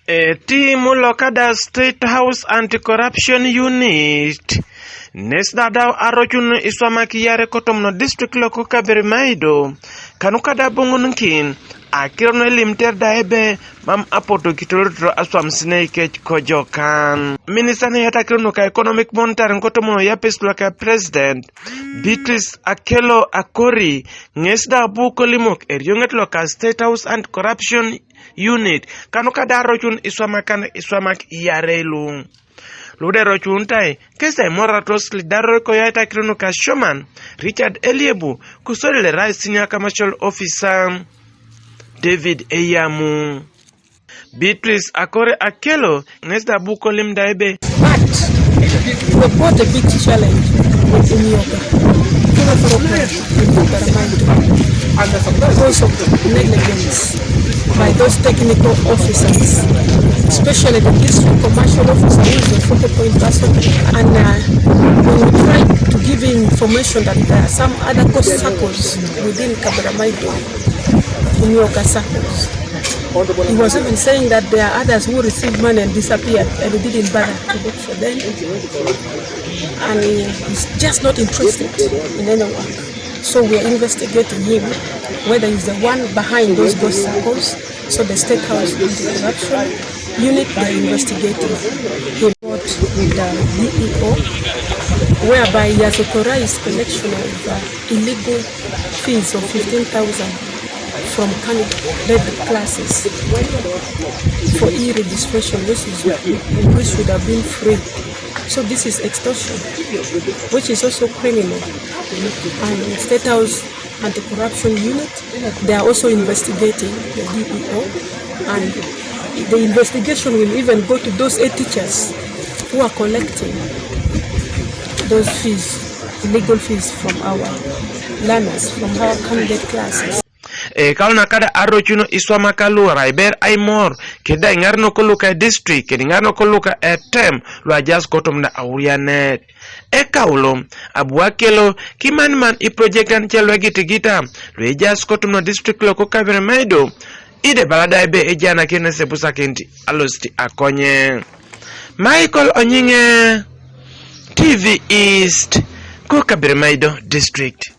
Timu Lokada State House Anti-Corruption Unit Nesda daw Akacun Eswamak yare kotomno district loko kabiri maido Kanu kada bongonkin akirono limter daebe mam apoto kitolotro aswam snake kojokan minister ne yatakirono ka economic monitoring kotomno yapes loka president Beatrice Akelo Akori ngesda buko limok erionget loka State House Anti-Corruption Unit Kanu kada Akacun Eswamak yare lu Ludero chuntai, kesa moratos lidaro ko yata kirono ka Shoman, Richard Eliebu, kusori le Rai Senior Commercial Officer, David Eyamu. Beatrice Akore Akelo, nesda buko limdaebe. But, we brought a big challenge in Yoga. Because of negligence by those technical officers, especially the district commercial officer who is a 40-point person, and when we tried to give information that there are some other cost circles within Kabaramaido, in Yoga circles. He was even saying that there are others who received money and disappeared and he didn't bother to look for them. And he's just not interested in any work. So we are investigating him, whether he's the one behind those ghost circles. So the State House Anti-Corruption Unit, they are investigating him with the DEO, whereby he has authorized collection of illegal fees of 15,000 from Kanu classes for e-registration, which should have been free. So this is extortion, which is also criminal. And State House Anti-Corruption Unit, they are also investigating the DEO, and the investigation will even go to those 8 teachers who are collecting those fees, illegal fees from our learners, from our candidate classes. Kauna kada Akacun Eswamak raiber aimor keda ngarno koluka district keda ngarno koluka etem lo ajas kotom na awuyanet kaulo abuakelo kimanman I projectan chelo gitigita lo ajas kotom na district loko kabere maido ide balada ebe ejana kene sebusa kenti alosti akonye Michael Onyinge TV East ko kabere maido district.